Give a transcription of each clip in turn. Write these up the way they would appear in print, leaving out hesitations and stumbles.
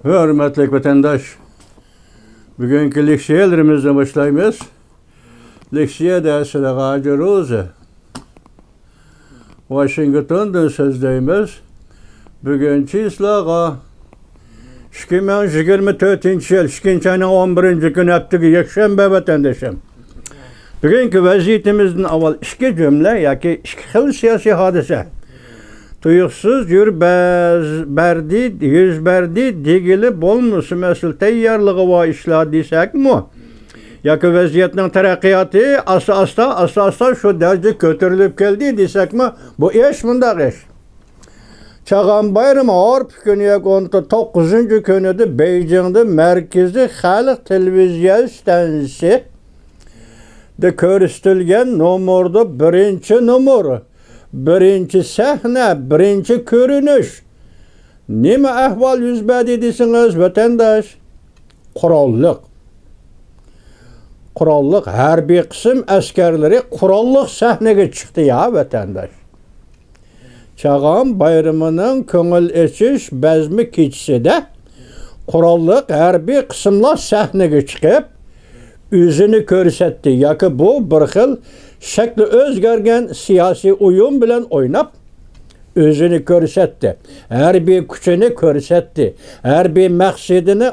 Hürmetli vatandaş, bugünkü leksiyelerimizden başlayımız. Leksiye dersine Gazi Roze, Washington'dan sözdeyimiz. Bugünkü islağa 2024 yıl, 2011 gün haftığı yakşembe vatandaşım. Bugünkü vaziyetimizden avval iki cümle, yaki iki xil siyasi hadise. Tuyuksuz yüz berdi degili bolmusu mesel teyyarlığı ve işler desek mi? Yaki vaziyetinin terakkiyatı asla şu derece kötürülüp geldi desek mi? Bu iş bunda iş. Çağan bayramı Avrupa günü 9. günüde Beijing'de merkezi halk televizyon stansı de körüstülgen nomorda birinci numara. Birinci sahne, birinci görünüş. Nime ahval yüz berdi desiniz vatandaş? Kurallık. Her bir kısım askerleri kurallık sahneye çıktı ya vatandaş. Çağan bayramının köngül eçiş bezmi keçisi de kurallık her bir kısımlar sahneye çıkıp yüzünü körsetti. Yaki bu bir xil şekli özgergen siyasi uyum bilen oynap özünü körsetti. Her bir küçüğünü körsetti. Her bir maksidini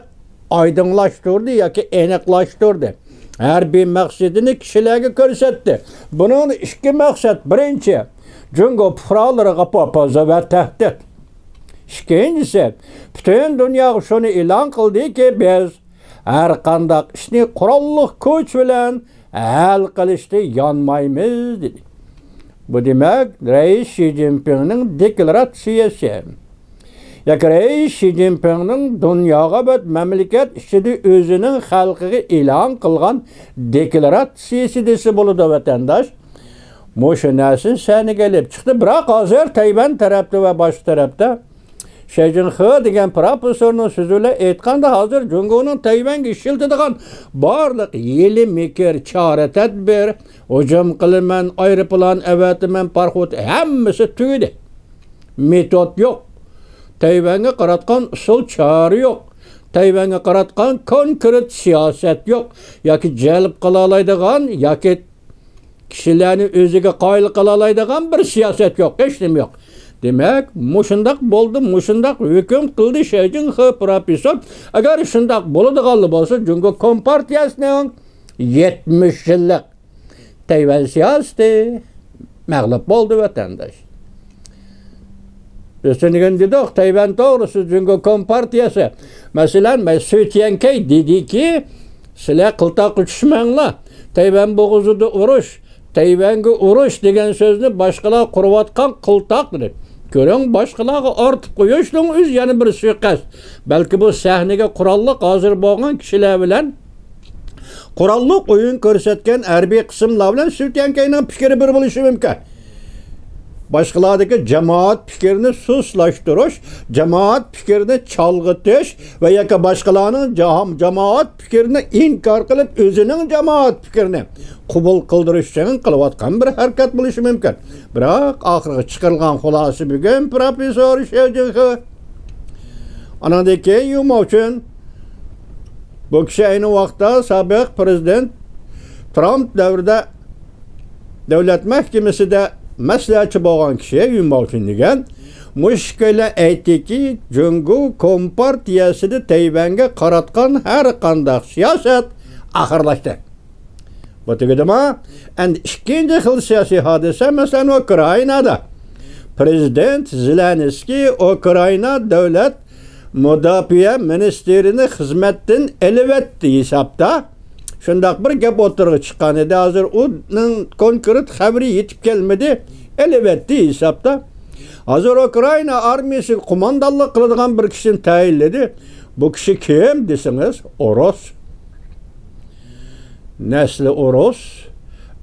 aydınlaştırdı yaki eneklaştırdı. Her bir maksidini kişilerge körsetti. Bunun iki maksat. Birinci, çünkü pıraları kapapazı ve tehdit. İkincisi, bütün dünya şunu ilan kıldı ki biz her kandak işini kurallık güç bilen hal kılıştı yanmayımız dedi. Bu demek Reis Xi Jinping'nin deklarasyası. Yaki Reis Xi Jinping'nin dünyaya ve memleket işini özünün halkı ilan kılgan deklarasyası desi buludu vatandaş. Moşu nesin seni gelip çıktı. Bırak hazır Tayvan tarafta ve baş tarafta Xi Jinping degen profesörünün sözüyle etqanda hazır Cungo'nun Tayvan'ga işiltidigan barliq yeli mekir, çare tedbir, hücum qiliman, aeroplan, avatiman, parxod hammasi tugidi. Metod yok. Tayvan'ga qaratgan usul çare yok. Tayvan'ga qaratgan konkret siyaset yok. Yaki jalb qila oladigan, yaki kishilarni o'ziga qoyil qila oladigan bir siyaset yok. Hech nima yok. Demek, muşundak boldu, muşundak hüküm kıldı Xi profesör. Eğer şundak boluduğalı bolsa, çünkü Kompartiyasının 70 yıllık Tayvan siyaseti mağlup oldu vatandaş. Biz şimdi dedik, Tayvan doğrusu çünkü Kompartiyası. Mesela Sütyenkey dedi ki, sizler kıltak uçuşmanla, Tayvan boğuzudu uruş, Tayvan'ga uruş degen sözünü başkalar kuruvatkan kıltaktır. Görün başkalarga artıp koyuşluğun öz yani bir suikast. Belki bu sahnege kurallık hazır boğan kişiler bilen kurallık oyun körsetken erbi kısımlar bilen Sütyenkey'nin fikri bir buluşu mümkün. Başkalardaki cemaat fikrini suslaştırış, cemaat fikrini çalgıtış ve yaka başkalarının cemaat fikrini inkar kılıp özünün cemaat fikrini kubul kıldırışçının kılıvatkan bir hareket buluşu mümkün. Bırak ahırı çıkarılgan hulası bugün profesör Xi Jinping anadaki yuma için bu kişi aynı vakta sabık prezident Trump devrinde devlet mahkemesi de maslahatçı boğan kişiye yuma için degen müşkile aytdi ki Cungu Kompartiyasını Tayvan'ga qaratgan her kandak siyaset ahırlaştı. Bu tegedema, ikinci xil siyasi hadise mesela Ukrayna'da. Prezident Zelenski Ukrayna devlet müdafiye ministerini hizmetten elivetti hesapta. Şundak bir gap oturgu çıkan edi. Hazır onun konkret haberi yetip gelmedi. Elivetti hesapta. Hazır Ukrayna armiyası kumandallık kılıdığan bir kişinin tayinledi. Bu kişi kim desiniz? Oros. Nesli Oros,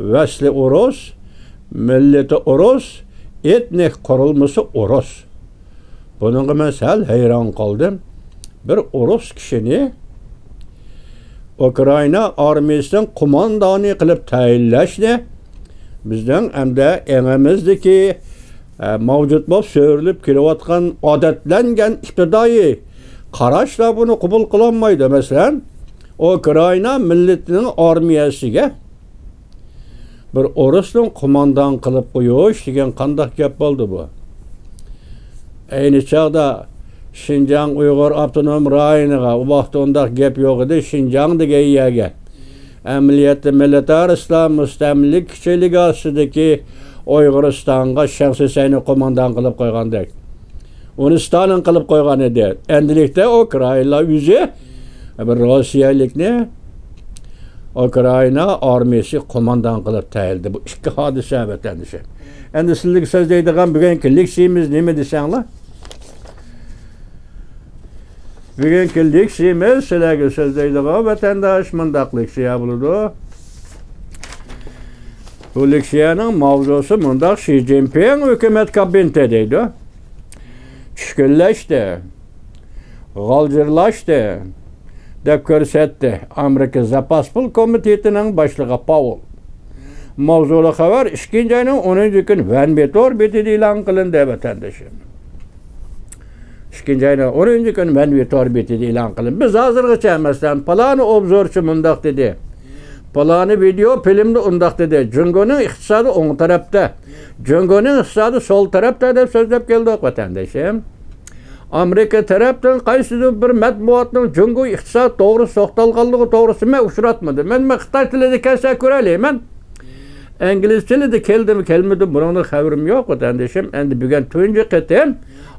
vesli Oros, milleti Oros, etnik kurulması Oros. Bunun mesela hayran kaldım. Bir Oros kişini Ukrayna armiyasının kumandanı kılıp tayinleşti. Bizden hem de enemizdeki mavcut bu söyleyip kilovatkan adetlengen iktidayı Qaraşla bunu qabul qilolmaydi. Masalan, Ukraina millatining armiyasiga bir orusning qo'mondan qilib qo'yish degan qanday gap bo'ldi bu? Ayni chog'da Şinjan Uyg'ur avtonom rayoniga u vaqtda undaq gap yo'q edi. Şinjan degan yerga amaliyotda militar islom mustamlik kuchligi ostidagi Uyg'uristonga shaxsiy qo'mondan qilib qo'ygandek. Uni Stalin qilib qo'ygan edi. Endilikda Ukraina o'zi bir Rossiyalikni Ukraina armiyasi qo'mondan qilib tayinladi. Bu ikki hodisa vatandaşı. Endi sizlarga so'zlaydigan bugungi leksiyamiz nima desanglar? Bugungi leksiyamiz sizlarga so'zlaydigan vatandaş mundaq leksiya bo'ladi. Bu leksiyaning mavzusi mundaq: Xi Jinping hukumat kabineti deydi. Tushkunlashdi, g'aljirlashdi deb ko'rsatdi Amerika Zapas pul komitetining boshlig'i Powell. Mavzuli xabar 2-oyning 10-kun Vanbetor betida e'lon qilindi vatandoshim. 2-oyning 10-kun Vanbetor betida e'lon qilindi. Biz hozirgacha masalan palani obzorchi mundaq dedi. Palani video filmda undaq dedi. Jungoning iqtisodi o'ng tarafda, Jungoning iqtisodi so'l tarafda deb so'zlab keldik vatandoshim. Amerika tarafdan qaysidir bir matbuotning Jungo iqtisod to'g'ri to'xtalganligi to'g'risida uchratmadi. Men Xitoy tilida kelsa ko'ralayman. İngliz tilida keldimi kelmadi bunun xabarim yo'q vatandoshim. Endi bugun tunji qatim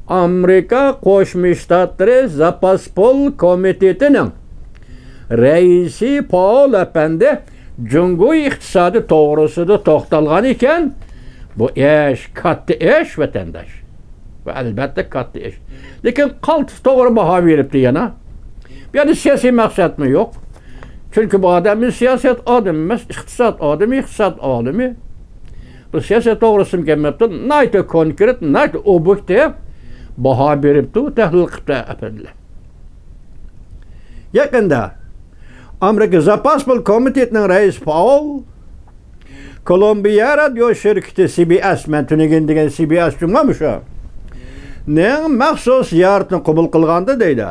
Amerika Qo'shma Shtatlari Zapaspol komitetining raisi Paul Apandi Jungo iqtisodi to'g'risida to'xtalgan ekan. Bu ish katta ish vatandosh. Ve albatta katta ish. Lekin qaltis to'g'ri baho beribdi yana. Bu yerda siyosiy maqsad mi yo'q? Çünkü bu adamın siyaset adamı emas, iqtisod adamı, iqtisod alimi. Bu siyaset to'g'risida kelmabdi. Nayta konkret, nayta obyektiv baho beribdi, tahlil qilibdi apandilar. Yaqinda Amerika Zapaspol komitetining raisi Powell Kolumbiya radio şirketi CBS, men tunigin degan CBS jumlami shu. Ning maxsus ziyoratni qabul qilganda deydi.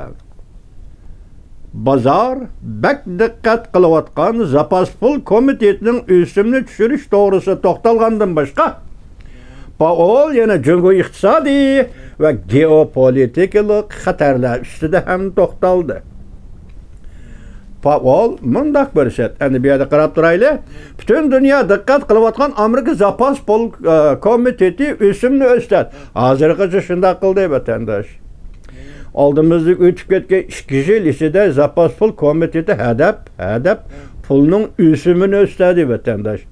Bazar bak diqqat qilayotgan Zapaspol komitetining o'simni tushirish to'g'risida to'xtalgandan boshqa Powell yana Jungo iqtisodiy va geopolitik xatarlar ustida ham to'xtaldi. Powell mundaq ko'rsatdi. Endi bu yerda qarab turaylik. Butun dunyo diqqat qilayotgan Amerika Zapaspol komiteti o'simni o'stirdi. Hozirgacha shunday qildi vatandosh. Oldimizda o'tib ketgan 2 yil ichida Zapaspol komiteti hadab pulning o'simini o'stirdi vatandosh.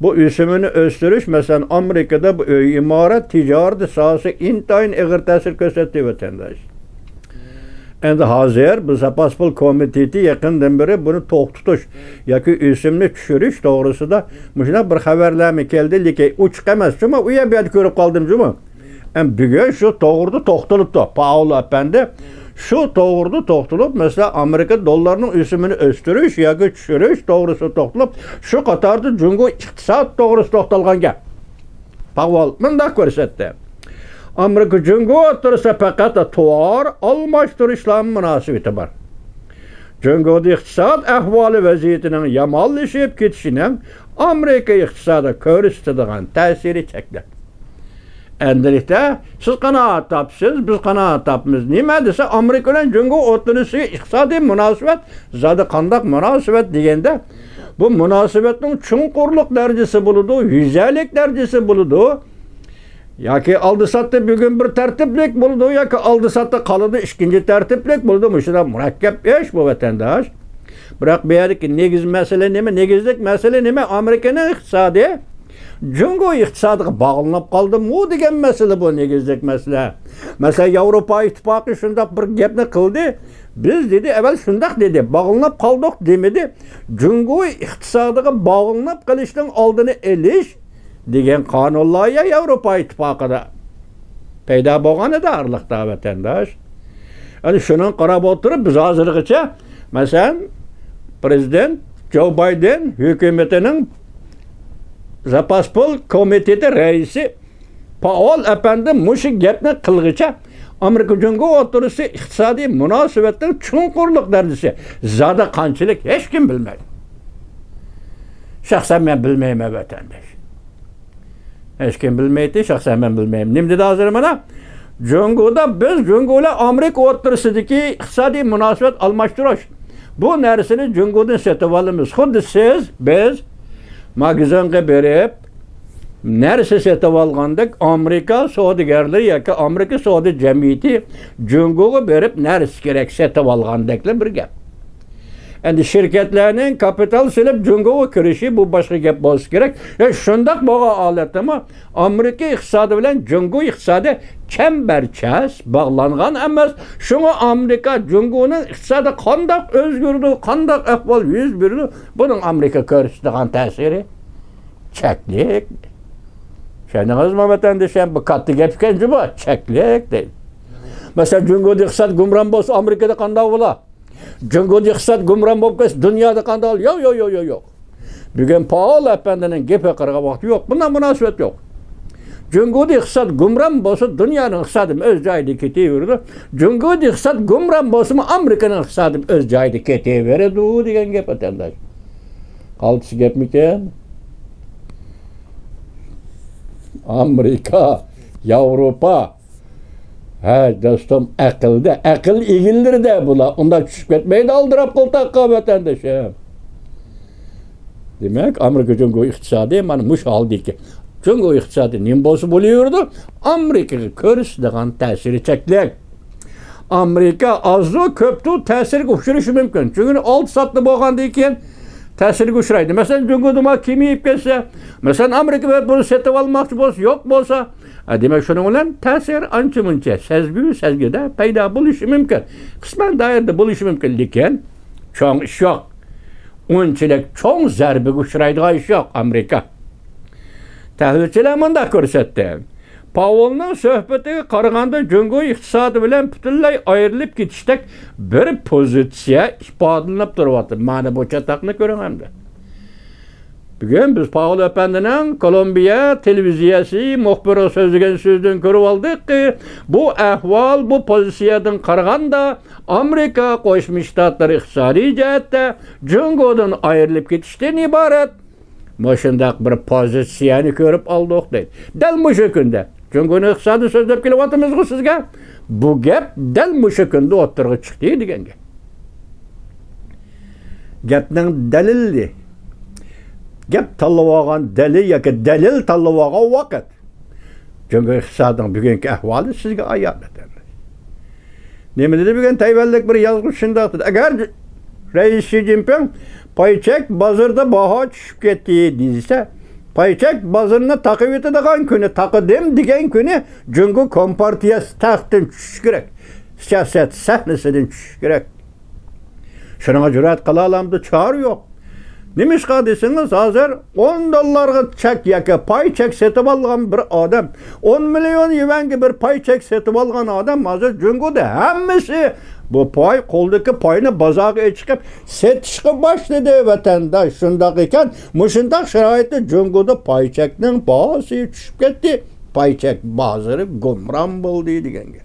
Bu o'simini o'stirish masalan Amerikada bu imorat tijorat sohasi intayin ig'ir ta'sir ko'rsatdi vatandosh. Endi hozir bu Zapaspol komiteti yaqindan beri buni to'xtatish yoki o'simni tushirish to'g'risida shunday bir xabarlarmi keldi, lekin ochiq emas. Shuma u yerda ko'rib qoldim shuma. Bugun shu to'g'rida to'xtalibdi. Paul apandi shu to'g'rida to'xtalib, masalan Amerika dollarining o'simini o'stirish yoki tushirish to'g'risida to'xtalib, shu qatorda Jungo iqtisod to'g'risida to'xtalgan gap. Paul bunday ko'rsatdi. Amerika Jungo o'rtasida faqat tovar almashtirishlar munosabati bor. Jungoda iqtisod ahvoli vaziyatining yomonlashib ketishining Amerika iqtisodiga ko'rsatadigan ta'siri cheklandi. Endilikda siz qanoat topsiz, biz qanoat topmiz. Nima desa Amerika bilan Jungo o'rtasida iqtisodiy munosabat, zada qandaq munosabat deganda bu munosabatning chunqurlik darajasi bo'ladi, yuzalik darajasi bo'ladi. Yoki oldi-sotdi bugun bir tartiblik bo'ldi, yoki oldi-sotdi qoladi ikkinchi tartiblik bo'ldi. Shunda murakkab ish bu vatandosh. Biroq bu yerdagi negiz masala nima? Negizlik masala nima? Amerikaning iqtisodi Jungo iqtisodiga bog'lanib qoldi. Bu degan masala bu negizlik masala. Masalan, Yevropa ittifoqi shunday bir gapni qildi. Biz dedi, avval shunday dedi, bog'lanib qoldik demedi. Jungo iqtisodiga bog'lanib qilishning oldini olish degan qonunlar Yevropa ittifoqida paydo bo'lgan edi arliqda vatandosh. Ana shuni qarab o'tirib biz hozirgacha masalan prezident Joe Biden hukumatining Zapaspol komiteti raisi Paul apandi mushu gapni qilg'icha Amerika-Jungo o'rtasida iqtisodiy munosabatning chunqurlik darajasi zada qanchalik hech kim bilmaydi. Shaxsan men bilmayman vatandosh. Hech kim bilmaydi, shaxsan men bilmayman. Nima dedi hozir mana? Jungoda biz Jungolar Amerika o'rtasidagi iqtisodiy munosabat almashtirish. Bu narsani Jungodan sotib olamiz. Xuddi siz biz magazinga berib narsa sotib olgandek Amerika savdogarlari yoki Amerika savdo jamiyati Jungoga berib narsa kerak sotib olgandeklar bir gap. Endi şirketlerinin kapital silib Jungoga kirishi bu boshqa gap bo'lishi kerak. Shundoq bo'lgan holatda Amerika iqtisodi bilan Jungo iqtisodi chambarchas bog'langan emas. Shunga Amerika Jungoning iqtisodi qanday o'zgardi, qanday ahvol yuz berdi, buning Amerika ko'rsatgan ta'siri cheklik. Şanınızmı vatandaşım bu kattı gap ekanji bu cheklik deydi. Mesela Jungoda iqtisod gumron bo'lsa Amerikada qanday bo'la? Jungoda iqtisod gumron bo'lib ketsa dunyoda qanday bo'la? Yo'q. Bugun Paul apandining gapi qirg'a vaqti yo'q. Bundan munosabat yo'q. Jungoda iqtisod gumron bo'lsa dunyoning iqtisodi o'z joyida ketaveradi. Jungoda iqtisod gumron bo'lsa Amerikaning iqtisodi o'z joyida ketaveradi degan gap vatandaş. Qaltis gapmikan? Amerika, Avrupa, dostum aqlda, aql egildirdi bular. Unda tushib ketmaydi aldirab qo'ltaqqa vatandoshim. Demak, Amerika Jungo iqtisodi mana mush holdiki. Jungo iqtisodi nim bo'lsa bo'laverdi, Amerikaga ko'rsatgan ta'siri cheklik. Amerika azro ko'ptu ta'sirga uchrashi mumkin. Chunki olti soatda bo'lgandan keyin ta'sirga uchraydi. Masalan, Jungoda kimiyib ketsa, masalan, Amerika bunu setib olmoqchi bo'lsa, yo'q bo'lsa, demak shuning bilan ta'sir ancha-muncha sezgida paydo bo'lishi mumkin. Qisman doirada bo'lishi mumkin, lekin cho'ng ish yo'q. Unchalik cho'ng zarbaga uchraydigan ish yo'q Amerika. Tahlilchilar bunda ko'rsatdi. Paulning suhbatiga qaraganda Jungo iqtisodi bilan butunlay ayrilib ketishdak bir pozitsiya ifodalanib turyapti. Mana bu chataqni ko'ramanda. Bugun biz Paul apandining Kolumbiya televiziyasi muxbiri so'zlagan so'zdan ko'rib oldikki, bu ahvol bu pozitsiyadan qaraganda Amerika Qo'shma Shtatlari iqtisodiy jihatda Jungodan ayrilib ketishdan iborat. Moshundaq bir pozitsiyani ko'rib oldik deydi. Dal mushu kunda Jungoning iqtisodi so'zlab kelyapmiz-ku sizga. Bu gap dal mushu kunda o'tirg'i chiqdi degan gap. Gapning dalili. Gap tanlab olgan dalil yoki dalil tanlab olgan vaqt. Jungo iqtisodining bugungi ahvoli sizga ayon etadi. Nima dedi bugun Tayvanlik bir yozuvchi shunday dedi. Agar Rais Xi Jinping paychak bozorda baho tushib ketdi desa, paychak bozorni taqib etadigan kuni, taqdim degan kuni Jungo kompartiyasi taxtdan tushishi kerak. Siyosat sahnasidan tushishi kerak. Shunga jur'at qila olamdi, chora yo'q. Nimishqa desangiz, hozir $10 chek yoki paychak setib olgan bir odam, 10 million yuanga bir paychak setib olgan odam hozir Jungoda hammasi bu pay qo'ldagi payni bozorga chiqib setishga boshladi vatandosh. Shundoq ekan, mushundaq sharoitda Jungoda paychakning bahosi tushib ketdi. Paychak bozori gumron bo'ldi deganga.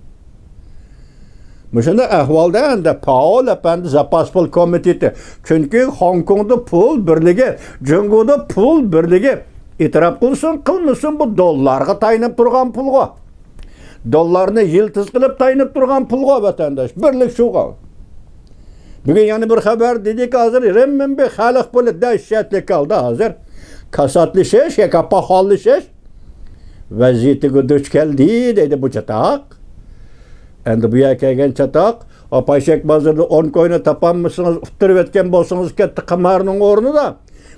Mushunda ahvolda endi Paul apandi zapas pul komiteti, chunki Hong Kongda pul birligi, Jungoda pul birligi e'tirof qilsin, qilmasin bu dollarga tayinib turgan pulga. Dollarni yiltiz qilib tayinib turgan pulga vatandosh, birlik shuga. Bugun yana bir xabar dedik, hozir renminbi xalq puli dahshatli qoldi hozir. Kasatlashish yoki paxollashish vaziyatiga duch keldi deydi bu chataq. Endi bu yerga kelgan chataq, paychak bozorda 10 ko'yni topolmasangiz, utirib etgan bo'lsangiz katta qamarning o'rnida.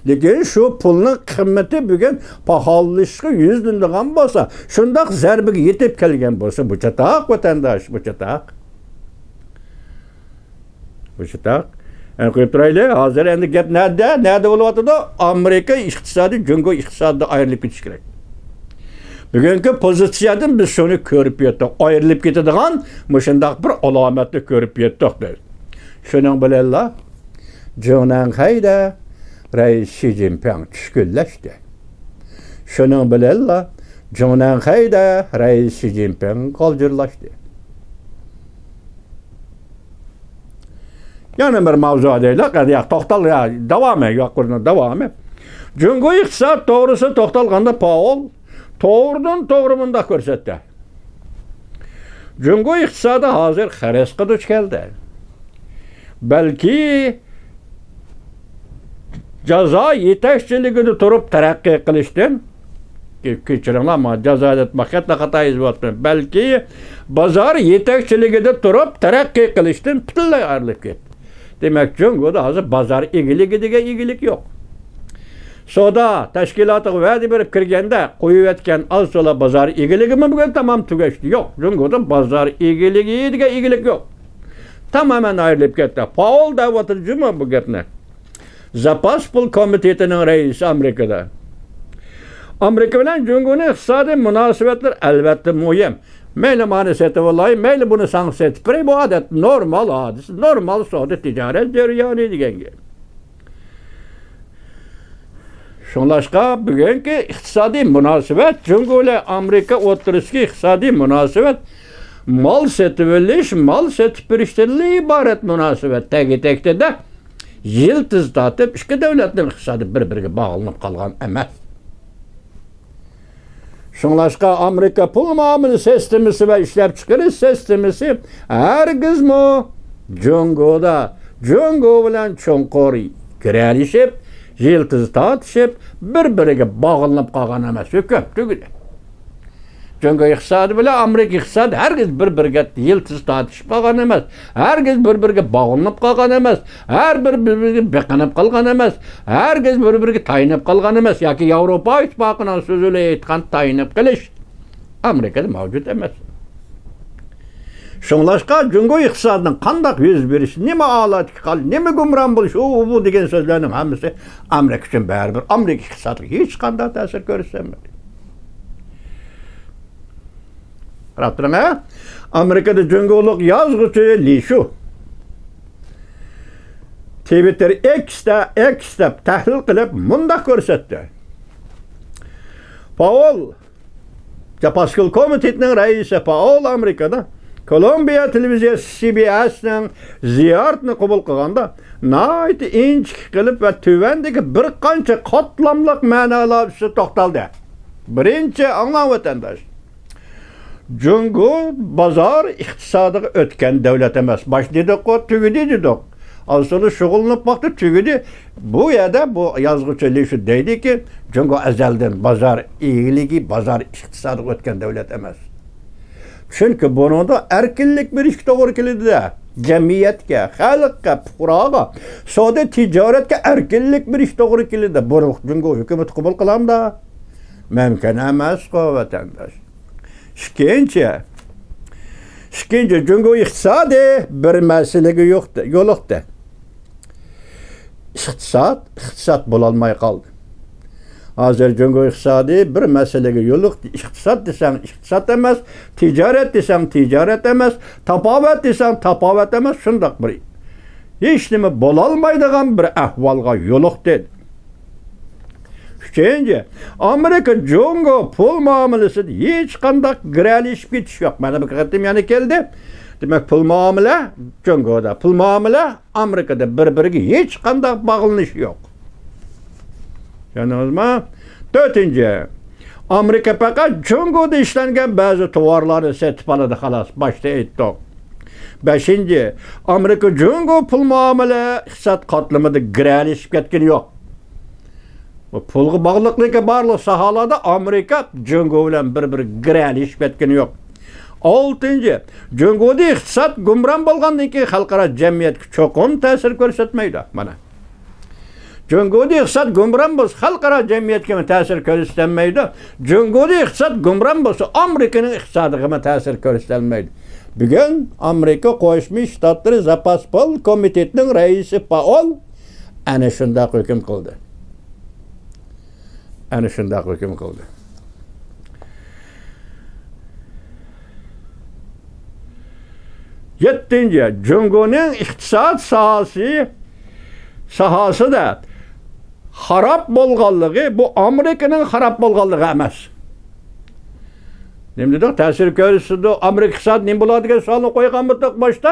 Lekin shu pulning qiymati bugun paxollashga yuzlangan bo'lsa, shundoq zarbiga yetib kelgan bo'lsa, bu chataq vatandosh, bu chataq. Bu chataq. Endi qo'yib turaylik, hozir endi gap nada bo'lyapti-da? Amerika iqtisodi Jungo iqtisodidan ayrilib ketish kerak. Bugungi pozitsiyadan biz shuni ko'rib yetdik. Ayrilib ketadigan mushundaq bir alomatni ko'rib yetdik deydi. Shuning bilan Shanghayda Rais Xi Jinping tushkunlashdi. Shuning bilan Shanghayda Rais Xi Jinping qo'ljirlashdi. Yana bir mavzu deylik, ya to'xtal, ya davom et, yo'q, davom et. Jungo iqtisod to'g'risi to'xtalganda Paul to'g'ridan-to'g'ri bunda ko'rsatdi. Jungo iqtisodi hozir xaresga duch keldi. Balki jazo yetakchiligida turib taraqqiy qilishdan kechiringlar, men jazo etmoqqa xato yozibman. Balki bozor yetakchiligida turib taraqqiy qilishdan butunlay ayrilib ketdi. Demak, Jungoda hozir bozor egiligiga egilik yo'q. Soda tashkilotiga va'da berib kirganda qo'yib etgan az-so'la bozor egiligi bugun tamom tugashdi. Yo'q, Jungoda bozor egiligiga egilik yo'q. Tamamen ayrilib ketdi. Paul da'vatchi bu gapni. Zapas pul komitetining raisi Amerikada. Amerika bilan Jungoning iqtisodiy munosabatlar albatta muhim. Mayli mani setib olayım, mayli bunu sanksiya etib beray, bu odat normal hadis, normal savdo tijorat jarayoni degan gap. Şunlaşqa bugungi iqtisodiy munosabat, Jungo bilan Amerika o'rtasidagi iqtisodiy munosabat mal setib olish, mal setib berishdan iborat munosabat. Tagi-tagida yildiz tortib ikki davlatning iqtisodi bir-biriga bog'lanib qolgan emas. Şunlaşqa Amerika pul muomala sistemasi va ishlab chiqarish sistemasi hargizmi Jungo bilan chonqor kiralishib, yildiz tortishib, bir-biriga bog'lanib qolgan emas. Ko'p tugadi. Jungo iqtisodi bilan Amerika iqtisodi hargiz bir-biriga yildiz tortishib qolgan emas. Hargiz bir-biriga bog'lanib qolgan emas. Har bir-biriga beqinib qolgan emas. Hargiz bir-biriga tayinib qolgan emas. Yoki Yevropa ittifoqining so'zini aytgan tayinib qilish Amerikada mavjud emas. Şunlaşqa Jungo iqtisodining qanday yuz berishi, nima holatga qoldi, nima gumron bo'lish, bu degan so'zlarning hammasi Amerika uchun baribir. Amerika iqtisodiga hech qanday ta'sir ko'rsatmaydi. Qarabsizmi? Amerikada Jungolik yozuvchi Lishu Twitter X'da tahlil qilib bunda ko'rsatdi. Paul Japaskil komitetining raisi Paul Amerikada Kolumbiya televiziyasi CBS'ning ziyoratini qabul qilganda nayt inchik qilib va tuvandagi bir qancha qatlamliq ma'nolar ustida to'xtaldi. Birinchi anglab vatandosh. Jungo bozor iqtisodiga o'tgan davlat emas. Boshlidiq, tugidi dedik. Aslında shug'ullanib vaqti tugidi. Bu yerda bu yozuvchi Lishu deydiki, Jungo azaldan bozor egiligi, bozor iqtisodiga o'tgan davlat emas. Chunki buningda erkinlik berishga to'g'ri keladi. Jamiyatga, xalqqa, fuqaroga, savdo tijoratga erkinlik berish to'g'ri keladi. Buni Jungo hukumat qabul qilamda? Mumkin emas, vatandosh. Ikkinchi Jungo iqtisodi bir masalaga yo'liqdi. Iqtisod bo'lolmay qoldi. Hozir Jungo iqtisodi bir masalaga yo'liqdi. Iqtisod desang iqtisod emas, tijorat desang tijorat emas, tapovat desang tapovat emas, shundoq bir hech nima bo'lolmaydigan bir ahvolga yo'liqdi. Üçüncü, Amerika Jungo pul muomalasida hech qanday giralishib ketish yo'q. Mana bu qatim yana keldi. Demak, pul muomala Jungoda, pul muomala Amerikada bir-biriga hech qanday bog'lanish yo'q. Tushundingizmi? To'rtinchi, Amerika faqat Jungoda ishlangan ba'zi tovarlarni sotib oladi xolos. Boshda aytdik. Beshinchi, Amerika Jungo pul muomala iqtisod qatlamida giralishib ketgani yo'q. Pulga bog'liqligi barliq sohalarda Amerika Jungo bilan bir-biri giralishib ketgani yo'q. 6. Jungoda iqtisod gumron bo'lgandan keyin xalqaro jamiyatga cho'qim ta'sir ko'rsatmaydi. Mana. Jungoda iqtisod gumron bo'lsa, xalqaro jamiyatga ta'sir ko'rsatmaydi. Jungoda iqtisod gumron bo'lsa, Amerikaning iqtisodiga ta'sir ko'rsatmaydi. Bugun Amerika Qo'shma Shtatlari Zapas pul komitetining raisi Paul ana shunday hukm qildi. Ana shunday hukm qildi. Yettinchi, Jungoning iqtisod sohasida xarob bo'lganligi bu Amerikaning xarob bo'lganligi emas. Nima dedik? Ta'sir ko'rsatdi. Amerika iqtisodi nima bo'ladigan savolni qo'ygan bo'ldik boshda.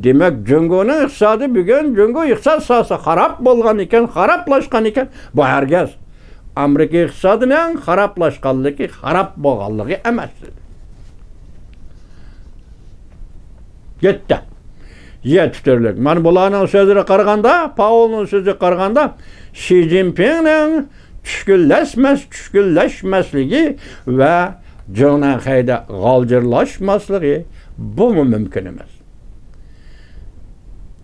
Demak, Jungoning iqtisodi bugun Jungo iqtisod sohasi xarob bo'lgan ekan, xaroblashgan ekan. Bu hargiz Amerika iqtisodining xaroblashganligi, xarob bo'lganligi emas. Yetti. Yettirlik. Mana bularning so'zlariga qaraganda, Paulning so'ziga qaraganda, Xi Jinpingning tushkunlashmasligi va Jonan Xayda g'aljirlashmasligi bu mumkin emas.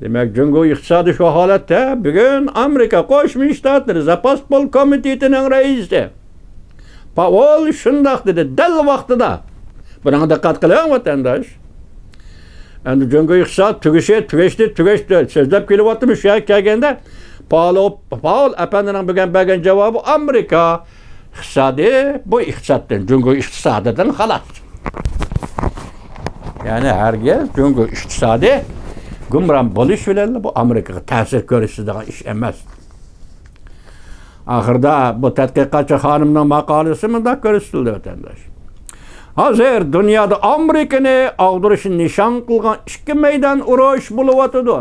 Demak, Jungo iqtisodi shu holatda bugun Amerika Qo'shma Shtatlari Zapas pol komitetining raisi Paul shundoq dedi, dal vaqtida. Buna diqqat qiling vatandosh. Endi Jungo iqtisod tugashdi. So'zlab kelyaptimi shu kelganda Paul apandining bugun bergan javobi Amerika iqtisodi bu iqtisoddan, Jungo iqtisodidan xalos. Ya'ni hargiz Jungo iqtisodi gumron bo'lish bilan bu Amerikaga ta'sir ko'rsatadigan ish emas. Oxirida bu tadqiqotchi xonimning maqolasi bunda ko'rsatildi vatandosh. Hozir dunyoda Amerikani og'dirishni nishon qilgan ikki maydon urush bo'lyapti.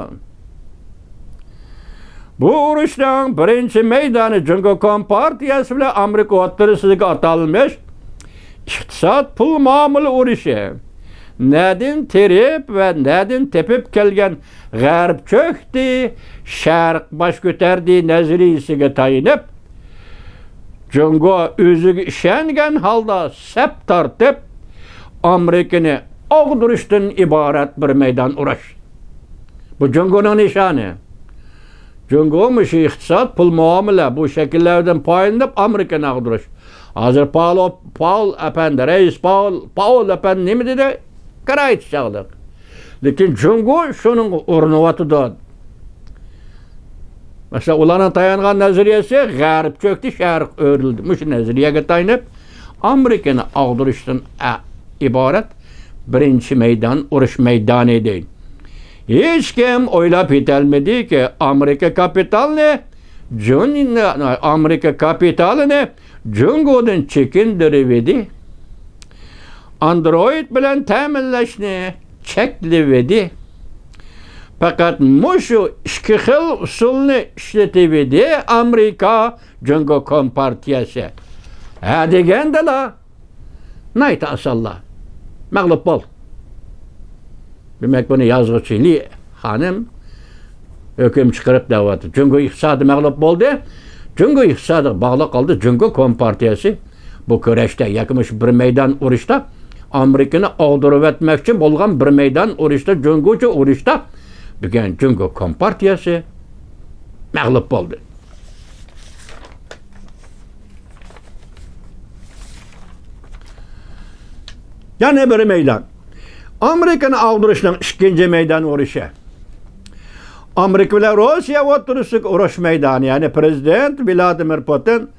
Bu urushning birinchi maydoni Jungo Kompartiyasi bilan Amerika o'rtasidagi atalmish iqtisod pul muomala urushi. Nadin terib ve nadin tepip kelgen g'arb cho'kdi, sharq bosh ko'tardi nazariyasiga tayinib, Jungo o'ziga ishongan holda sap tortib, Amerikani og'dirishdan iborat bir maydon urush. Bu Jungoning nishoni. Jungo mush iqtisod pul muomala bu shakllardan foydalanib Amerikani og'dirish. Hozir Paul apandi, reis Paul apandi nima dedi? Qarayt chaqdiq. Lekin Jungo shuning o'rniyotdi. Mesela ularning tayangan nazariyasi g'arb cho'kdi, sharq o'rildi. Mush nazariyaga tayinib Amerikani og'dirishdan iborat birinchi maydon urush maydoni edi. Hech kim o'ylab yetolmadiki, Amerika kapitalini Jungodan chekindirib edi. Android bilan ta'minlashni cheklab edi. Fakat mushu ikki xil usulni ishlatib edi Amerika Jungo Kompartiyasi. Ha degandalar. Nayta asallar. Mag'lub bo'l. Demak buni yozuvchili xonim hukm chiqarib davlatdi. Jungo iqtisodi mag'lub bo'ldi. Jungo iqtisodi bog'liq qoldi. Jungo Kompartiyasi bu kurashda yakimish bir maydon urushda Amerikani og'dirib o'tmoqchi bo'lgan bir maydon urushda, Jungocha urushda bugun Jungo Kompartiyasi mag'lub bo'ldi. Yana bir maydon. Amerikani og'dirishning ikkinchi maydon urushi. Amerika bilan Rossiya o'rtasidagi urush maydoni, ya'ni prezident Vladimir Putin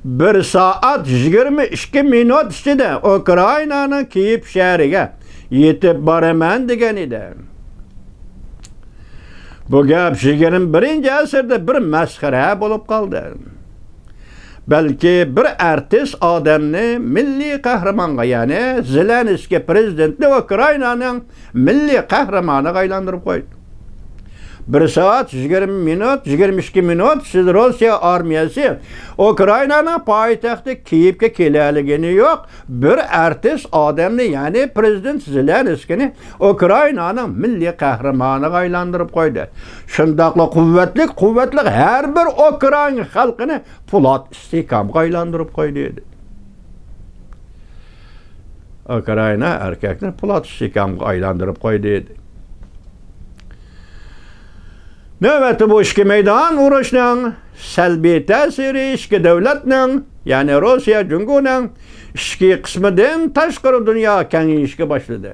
1 soat 22 minut ichida Ukrainaning Kiyev shahriga yetib boraman degan edi. Bu gap 21-asrda bir masxara bo'lib qoldi. Balki bir artist odamni milliy qahramonga, ya'ni Zelenskiy prezidentni Ukrainaning milliy qahramoniga aylantirib qo'ydi. 1 soat 22 minut siz Rossiya armiyasi Ukrainaning poytaxti Kiyevga kelaligini yo'q. Bir artist odamni, ya'ni prezident Zelenskiyni Ukrainaning milliy qahramoniga aylantirib qo'ydi. Shundaqla quvvatli har bir Ukraina xalqini Po'lat istiqomga aylantirib qo'ydi. Ukraina erkakni Po'lat istiqomga aylantirib qo'ydi. Növbəti bu iki meydan urushning salbiy ta'siri ikki davlatning, ya'ni Rossiya, Jungoning ikki qismidan tashqari dunyo kengayishga boshladi.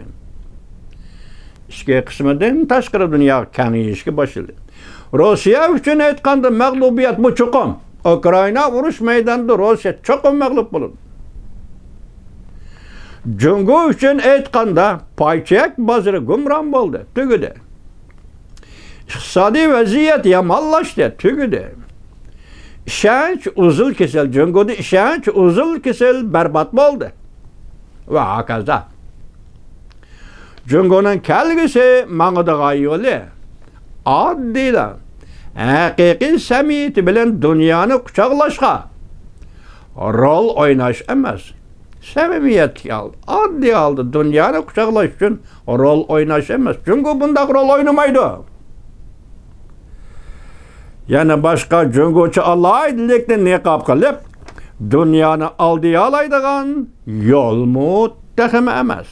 Ikki qismidan tashqari dunyo kengayishga boshladi. Rossiya uchun aytganda mag'lubiyat bu cho'qim. Ukraina urush maydonida Rossiya cho'qim mag'lub bo'ldi. Jungo uchun aytganda poychak bozori gumron bo'ldi, tugadi. İqtisadi vaziyat yomonlashdi, tugadi. Ishonch uzil kesel, Jungoda ishonch uzil kesel barbod bo'ldi. ve hakaza. Cungo'nun kelgisi mağdığa yolu adıyla haqiqiy samimiyeti bilen dünyanı kucaklaşka rol oynaş emas. Samimiyet aldı. Addi aldı. Dünyanı kucaklaş için rol oynaş emas. Çünkü bunda rol oynamaydı. Yani başka cunguçu alaydilikni niqab kılıp dünyanı aldıya alaydıgan yol mu texim emas.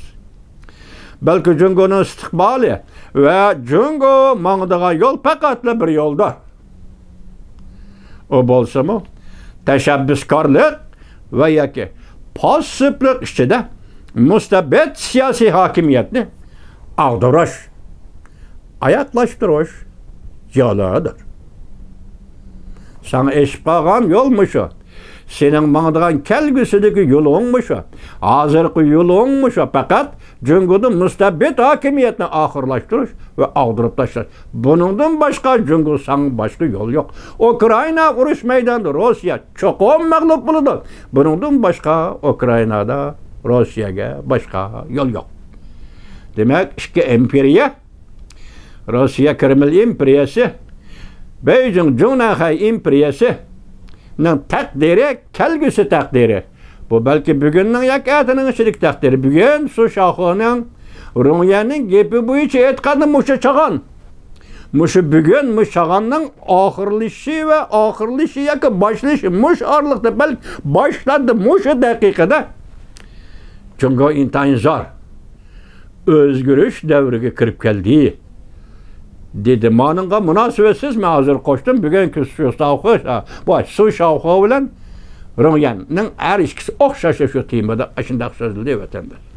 Belki cungunun istikbali ve cungu mağdığa yol pekatlı bir yoldur. O bolsa mı? Teşebbüskarlık ve yaki pasiflik içinde müstebet siyasi hakimiyetini aldırış, ayaklaştırış yoludur. Sana eşip kalgan yolmuş o. Senin mağdıgan kelgüsüdeki yolunmuş o. Hazırki yolunmuş o. Fakat cüngudun müstebet hakimiyetini ahırlaştırış ve aldırıp taşlar. Bunundan başka cüngud sana başka yol yok. Ukrayna uruş meydanında Rusya çok mağlup buludu. Bunundan başka Ukrayna'da Rusya'ya başka yol yok. Demek iki imperiya, Rusya Kreml imperiyası, Beijing Cunanhay imperiyasının takdiri, kelgüsü takdiri. Bu belki bugünün yakatının işilik takdiri. Bugün su şahının, Rumiye'nin gepi bu içi etkadı muşu çağan. Muşu bugün muşağanın ahırlışı ve ahırlışı yakı başlışı muş ağırlıkta belki başladı muşu dakikada. Çünkü intan zor. Özgürüş devrine kirip geldi. Dedi, manınğa münasibetsiz mi hazır koştum? Bugünkü su şahı, bu su şahı bilen Rumiye'nin her işkisi okşaşı şu timada aşındak sözlü vatandaş.